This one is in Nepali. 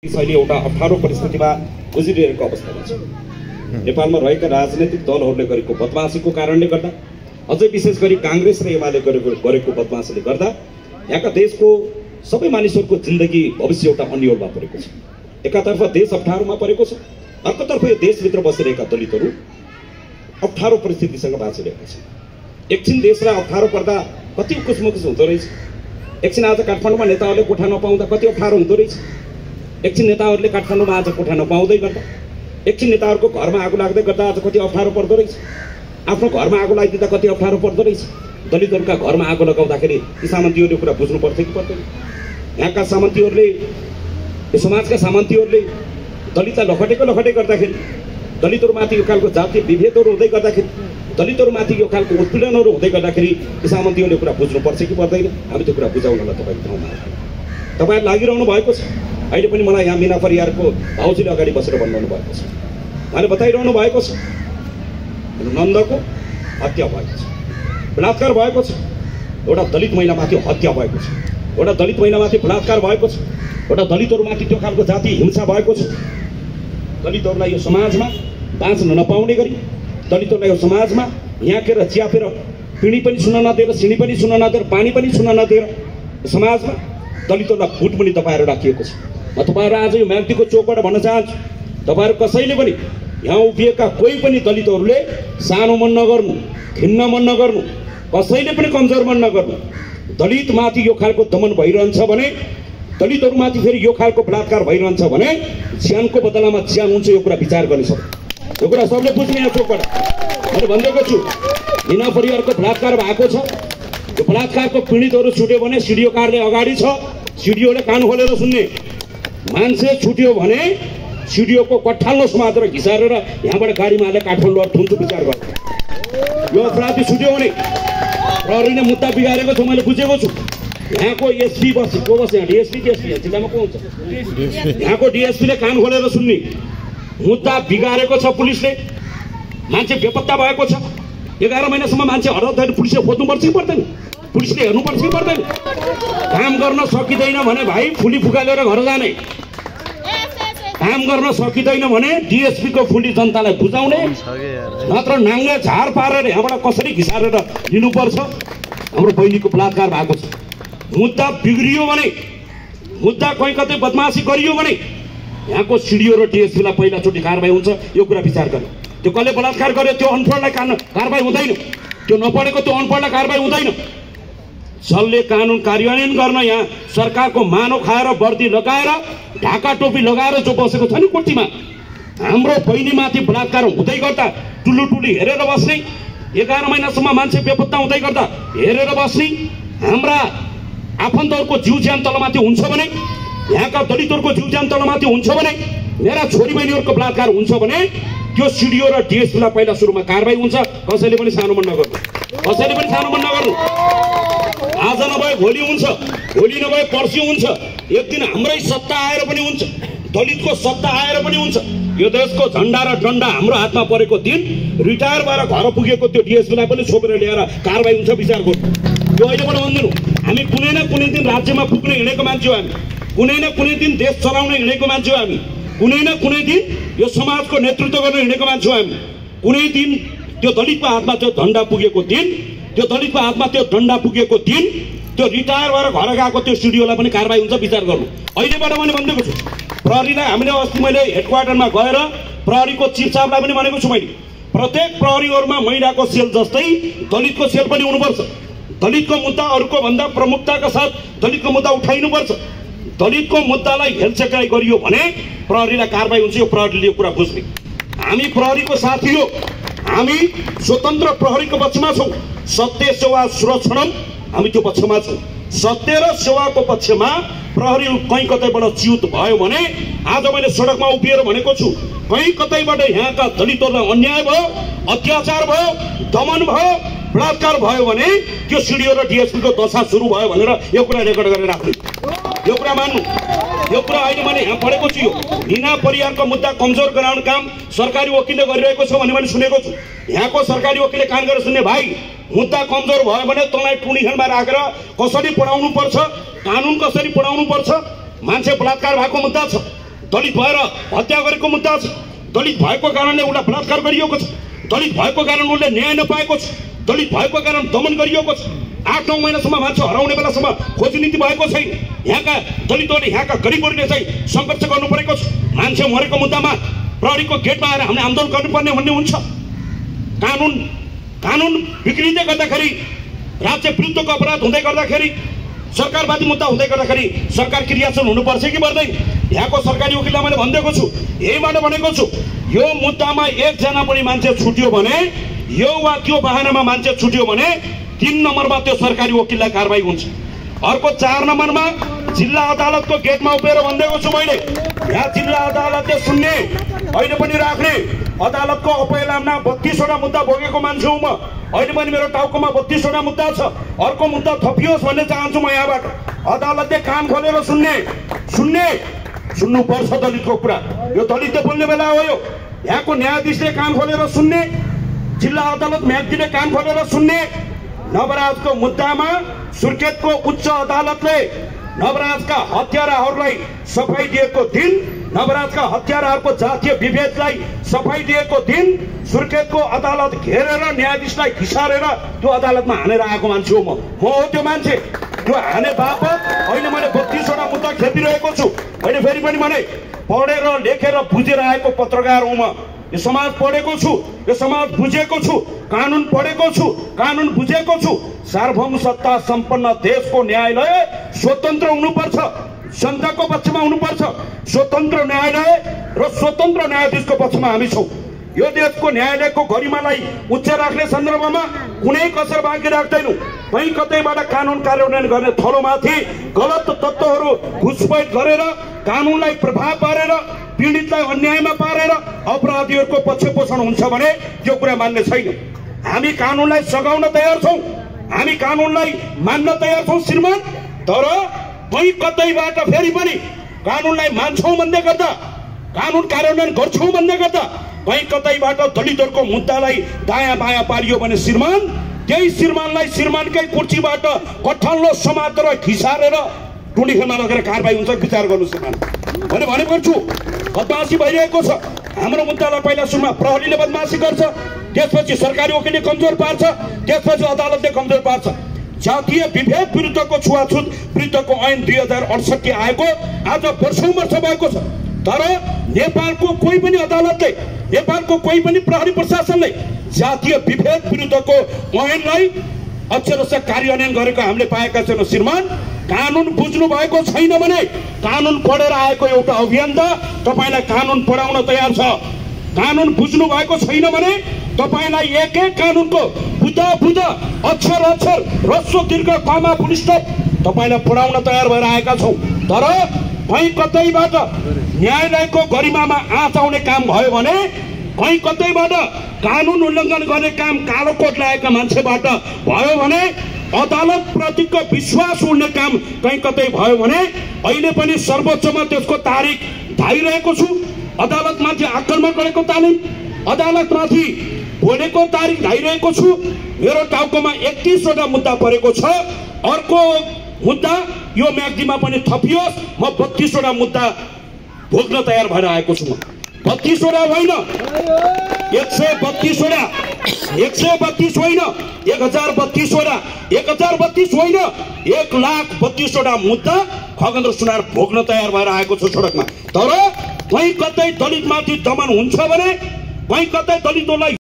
अहिले एउटा अप्ठ्यारो परिस्थितिमा गुज्रिरहेको अवस्थामा छ। नेपालमा रहेका राजनैतिक दलहरूले गरेको बदमाशीको कारणले गर्दा, अझै विशेष गरी कांग्रेस र एमाले गरेको बदमाशीले गर्दा यहाँका देशको सबै मानिसहरूको जिन्दगी भविष्य एउटा अन्यलमा परेको छ। एकातर्फ देश अप्ठ्यारोमा परेको छ, अर्कोतर्फ यो देशभित्र बसिरहेका दलितहरू अप्ठ्यारो परिस्थितिसँग बाँचिरहेका छन्। एकछिन देशलाई अप्ठ्यारो पर्दा कति कुसमुकुस हुँदो रहेछ, एकछिन आज काठमाडौँमा नेताहरूले कोठा नपाउँदा कति अप्ठ्यारो हुँदो रहेछ, एकछिन नेताहरूले काठमाडौँमा आज कोठा नपाउँदै गर्दा, एकछिन नेताहरूको घरमा आगो लाग्दै गर्दा आज कति अप्ठ्यारो पर्दो रहेछ, आफ्नो घरमा आगो लगाइदिँदा कति अप्ठ्यारो पर्दो रहेछ। दलितहरूका घरमा आगो लगाउँदाखेरि यी सामन्तीहरूले कुरा बुझ्नु पर्थ्यो कि पर्दैन? यहाँका सामन्तीहरूले, यो समाजका सामन्तीहरूले दलितलाई लखटे गर्दाखेरि, दलितहरूमाथि यो खालको जातीय विभेदहरू हुँदै गर्दाखेरि, दलितहरूमाथि यो खालको उत्पीडनहरू हुँदै गर्दाखेरि यी सामन्तीहरूले कुरा बुझ्नुपर्छ कि पर्दैन? हामी त्यो कुरा बुझाउनलाई तपाईँको ठाउँमा तपाईँहरू लागिरहनु भएको छ। अहिले पनि मलाई यहाँ मिना परियारको भाउजूले अगाडि बसेर भन्नु भएको छ, उहाँले बताइरहनु भएको छ नन्दको हत्या भएको छ, बलात्कार भएको छ, एउटा दलित महिलामाथि हत्या भएको छ, एउटा दलित महिलामाथि बलात्कार भएको छ, एउटा दलितहरूमाथि त्यो खालको जातीय हिंसा भएको छ। दलितहरूलाई यो समाजमा बाँच्न नपाउने गरी, दलितहरूलाई यो समाजमा याँकेर च्यापेर पिँढी पनि छुन नदिएर, सिँढी पनि छुन नदिएर, पानी पनि छुन नदिएर समाजमा दलितहरूलाई फुट पनि दबाएर राखिएको छ। म तपाईँहरू आज यो म्याग्दीको चोकबाट भन्न चाहन्छु, तपाईँहरू कसैले पनि यहाँ उभिएका कोही पनि दलितहरूले सानो मन नगर्नु, खिन्न मन नगर्नु, कसैले पनि कमजोर मन नगर्नु। दलितमाथि यो खालको दमन भइरहन्छ भने, दलितहरूमाथि फेरि यो खालको बलात्कार भइरहन्छ भने ज्यानको बदलामा ज्यान हुन्छ, यो कुरा विचार गर्ने सक्छ। यो कुरा सबले बुझ्ने यहाँ चोकबाट मैले भनिदिएको छु। मिना परिवारको बलात्कार भएको छ, यो बलात्कारको पीडितहरू छुट्यो भने सिडिओ कार्यालय अगाडि छ, सिडिओले कान खोलेर सुन्ने। मान्छे छुट्यो भने सिडिओको कट्ठालो समातेर घिसारेर यहाँबाट गाडीमा हालेर काठमाडौँ ठुल्ठो विचार गर्छ। यो अपराधी छुट्यो भने प्रहरीले मुद्दा बिगारेको छ, मैले बुझेको छु। यहाँको एसपी को बस यहाँ डिएसपी जिल्लामा को हुन्छ, यहाँको डिएसपीले कान खोलेर सुन्ने। मुद्दा बिगारेको छ पुलिसले, मान्छे बेपत्ता भएको छ, 11 महिनासम्म मान्छे हराउँदाखेरि पुलिसले खोज्नुपर्छ कि पर्दैन? पुलिसले हेर्नुपर्छ कि पर्दैन? काम गर्न सकिँदैन भने भाइ फुली फुकालेर घर जाने, काम गर्न सकिँदैन भने डिएसपी को फुली जनतालाई बुझाउने, नत्र नाङ्गे झार पारेर यहाँबाट कसरी घिसारेर लिनुपर्छ। हाम्रो बहिनीको बलात्कार भएको छ, मुद्दा बिग्रियो भने, मुद्दा कहीँ कतै बदमासी गरियो भने यहाँको सिडिओ र डिएसपीलाई पहिलाचोटि कारबाही हुन्छ। यो कुरा विचार गर्नु। त्यो कसले बलात्कार गर्यो त्यो अनपढलाई कारबाही हुँदैन, त्यो नपढेको त्यो अनपढलाई कारबाही हुँदैन। जसले कानुन कार्यान्वयन गर्न यहाँ सरकारको मानो खाएर वर्दी लगाएर ढाका टोपी लगाएर जो बसेको छ नि कुर्सीमा, हाम्रो बहिनीमाथि बलात्कार हुँदै गर्दा टुलुटुली हेरेर बस्ने, 11 महिनासम्म मान्छे बेपत्ता हुँदै गर्दा हेरेर बस्ने, हाम्रा आफन्तहरूको जिउ ज्यान तलमाथि हुन्छ भने, यहाँका दलितहरूको जिउ ज्यान तलमाथि हुन्छ भने, मेरा छोरी बहिनीहरूको बलात्कार हुन्छ भने त्यो सिडिओ र डिएसपीलाई पहिला सुरुमा कारबाही हुन्छ। कसैले पनि सानो मन नगर्नु, कसैले पनि सानो मन नगर्नु। आज नभए भोलि हुन्छ, भोलि नभए पर्सि हुन्छ, एक दिन हाम्रै सत्ता आएर पनि हुन्छ, दलितको सत्ता आएर पनि हुन्छ। यो देशको झन्डा र डन्डा हाम्रो हातमा परेको दिन रिटायर भएर घर पुगेको त्यो डिएसपीलाई पनि छोपेर ल्याएर कारबाही हुन्छ। विचार गर्नु। यो अहिले पनि भन्दिनु, हामी कुनै न कुनै दिन राज्यमा पुग्ने हिँडेको मान्छे हो, हामी कुनै न कुनै दिन देश चलाउने हिँडेको मान्छे हो, हामी कुनै न कुनै दिन यो समाजको नेतृत्व गर्न हिँडेको मान्छे हो, हामी कुनै दिन त्यो दलितको हातमा त्यो झन्डा पुगेको दिन, त्यो दलितको हातमा त्यो डन्डा पुगेको दिन, त्यो रिटायर भएर घर गएको त्यो सिडिओलाई पनि कारबाही हुन्छ। विचार गर्नु। अहिलेबाट मैले भनिदिएको छु प्रहरीलाई। हामीले अस्ति मैले हेडक्वार्टरमा गएर प्रहरीको चिफ साहबलाई पनि भनेको छु, मैले प्रत्येक प्रहरीहरूमा महिलाको सेल जस्तै दलितको सेल पनि हुनुपर्छ। दलितको मुद्दा अरूको भन्दा प्रमुखताका साथ दलितको मुद्दा उठाइनुपर्छ। दलितको मुद्दालाई हेलचेक्राइ गरियो भने प्रहरीलाई कारबाही हुन्छ। यो प्रहरीले यो कुरा बुझ्ने। हामी प्रहरीको साथी हो, हामी स्वतन्त्र प्रहरीको पक्षमा छौँ। सत्य सेवा सुरक्षणम, हामी त्यो पक्षमा छौँ। सत्य र सेवाको पक्षमा प्रहरी कहीँ कतैबाट च्युत भयो भने, आज मैले सडकमा उभिएर भनेको छु, कहीँ कतैबाट यहाँका दलितहरूलाई अन्याय भयो, अत्याचार भयो, दमन भयो, बलात्कार भयो भने त्यो सिडिओ र डिएसपी को दशा सुरु भयो भनेर यो कुरा रेकर्ड गरेर राख्नु। यो कुरा मान्नु। यो कुरा अहिले मैले यहाँ पढेको छु। यो मिना परिवारको मुद्दा कमजोर गराउने काम सरकारी वकिलले गरिरहेको छ भन्ने मैले सुनेको छु। यहाँको सरकारी वकिलले कान गरेर सुन्ने, भाइ मुद्दा कमजोर भयो भने तँलाई टुनीखेलमा राखेर कसरी पढाउनु पर्छ, कानुन कसरी पढाउनु पर्छ, मान्छे बलात्कार भएको मुद्दा छ, दलित भएर हत्या गरेको मुद्दा छ, दलित भएको कारणले उसलाई बलात्कार गरिएको छ, दलित भएको कारण उसले न्याय नपाएको छ, दलित भएको कारण दमन गरिएको छ। 8-9 महिनासम्म मान्छे हराउने बेलासम्म खोजी नीति भएको छैन। यहाँका दलितहरूले यहाँका गरिबहरूले चाहिँ सङ्घर्ष गर्नु परेको छ। मान्छे मरेको मुद्दामा प्रहरीको गेटमा आएर हामीले आन्दोलन गर्नुपर्ने भन्ने हुन्छ। कानुन बिग्रिँदै गर्दाखेरि, राज्य विरुद्धको अपराध हुँदै गर्दाखेरि, सरकारवादी मुद्दा हुँदै गर्दाखेरि सरकार क्रियाशील हुनुपर्छ कि पर्दैन? यहाँको सरकारी वकिललाई मैले भनिदिएको छु, यहीबाट भनेको छु, यो मुद्दामा एकजना पनि मान्छे छुट्यो भने, यो वा त्यो बहानामा मान्छे छुट्यो भने 3 नम्बरमा त्यो सरकारी वकिललाई कारबाही हुन्छ। अर्को 4 नम्बरमा जिल्ला अदालतको गेटमा उभिएर भनिदिएको छु मैले, यहाँ जिल्ला अदालतले सुन्ने, अहिले पनि राख्ने। अदालतको अपयलाममा 32 वटा मुद्दा भोगेको मान्छे हुँ म। अहिले पनि मेरो टाउकोमा 32 वटा मुद्दा छ। अर्को मुद्दा थपियोस् भन्ने चाहन्छु म यहाँबाट। अदालतले कान खोलेर सुन्नुपर्छ दलितको कुरा। यो दलितले बोल्ने बेला हो। यो यहाँको न्यायाधीशले कान खोलेर सुन्ने, जिल्ला अदालत म्याग्दीले कान खोलेर सुन्ने। नवराजको मुद्दामा सुर्खेतको उच्च अदालतले नवराजका हत्याराहरूलाई सफाई दिएको दिन, नवराजका हत्याराहरूको जातीय विभेदलाई सफाई दिएको दिन सुर्खेतको अदालत घेरेर न्यायाधीशलाई घिसारेर त्यो अदालतमा हानेर आएको मान्छे हो म हो त्यो मान्छे। त्यो हाने बापत अहिले मैले 32 वटा मुद्दा खेपिरहेको छु। अहिले फेरि पनि भने पढेर लेखेर बुझेर आएको पत्रकार हुँ म। यो समाज पढेको छु, यो समाज बुझेको छु, कानुन पढेको छु, कानुन बुझेको छु। सार्वभौम सत्ता सम्पन्न देशको न्यायालय स्वतन्त्र हुनुपर्छ, जनताको पक्षमा हुनुपर्छ। स्वतन्त्र न्यायालय र स्वतन्त्र न्यायाधीशको पक्षमा हामी छौँ। यो देशको न्यायालयको गरिमालाई उच्च राख्ने सन्दर्भमा कुनै कसर बाँकी राख्दैनौँ। कहीँ कतैबाट कानुन कार्यान्वयन गर्ने थलोमाथि गलत तत्त्वहरू घुसपैठ गरेर, कानुनलाई प्रभाव पारेर, पीडितलाई अन्यायमा पारेर अपराधीहरूको पक्षपोषण हुन्छ भने त्यो कुरा मान्ने छैन। हामी कानुनलाई सघाउन तयार छौँ, हामी कानुनलाई मान्न तयार छौँ श्रीमान। तर कहीँ कतैबाट फेरि पनि कानुनलाई मान्छौँ भन्दै गर्दा, कानुन कार्यान्वयन गर्छौँ भन्दै गर्दा कहीँ कतैबाट दलितहरूको मुद्दालाई दायाँ बायाँ पारियो भने श्रीमान, त्यही श्रीमानलाई श्रीमानकै कुर्सीबाट कठल्लो समातेर घिसारेर टुँडीखेलमा लगेर कारबाही हुन्छ। विचार गर्नु श्रीमान भने भनेको छु। बदमासी भइरहेको छ। हाम्रो मुद्दालाई पहिला सुरुमा प्रहरीले बदमासी गर्छ, त्यसपछि सरकारी वकिलले कमजोर पार्छ, त्यसपछि अदालतले कमजोर पार्छ। जातीय विभेद विरुद्धको छुवाछुत विरुद्धको ऐन 2068 आएको आज वर्षौं वर्ष भएको छ। तर नेपालको कोही पनि अदालतले, नेपालको कोही पनि प्रहरी प्रशासनले जातीय विभेद विरुद्धको ऐनलाई अक्षरशः कार्यान्वयन गरेको हामीले पाएका छैनौँ श्रीमान। कानुन बुझ्नु भएको छैन भने कानुन पढेर आएको एउटा अभियन्ता तपाईलाई कानुन पढाउन तयार छ। कानुन बुझ्नु भएको छैन भने तपाईलाई एक एक कानुनको बुझ अक्षर अक्षर ह्रस्व दीर्घ कमा फुल स्टप तपाईलाई पढाउन तयार भएर आएका छौँ। तर कहीँ कतैबाट न्यायालयको गरिमामा आँच आउने काम भयो भने, कहीँ कतैबाट कानुन उल्लङ्घन गर्ने काम कालो कोट लगाएका मान्छेबाट भयो भने, अदालत प्रतिको विश्वास उड्ने काम कहीँ कतै भयो भने अहिले पनि सर्वोच्चमा त्यसको तारिख धाइरहेको छु। अदालतमाथि आक्रमण गरेको तालिम, अदालतमाथि बोलेको तारिख धाइरहेको छु। मेरो टाउकोमा 31 वटा मुद्दा परेको छ। अर्को मुद्दा यो म्याग्दीमा पनि थपियोस्। म 32 वटा मुद्दा भोग्न तयार भएर आएको छु। 32 वटा होइन, 132 वटा, 132 होइन, 1032 वटा, 1032 होइन, 1,32 वटा मुद्दा खगेन्द्र सुनार भोग्न तयार भएर आएको छु सडकमा। तर कहीँ कतै दलितमाथि दमन हुन्छ भने, कहीँ कतै दलितहरूलाई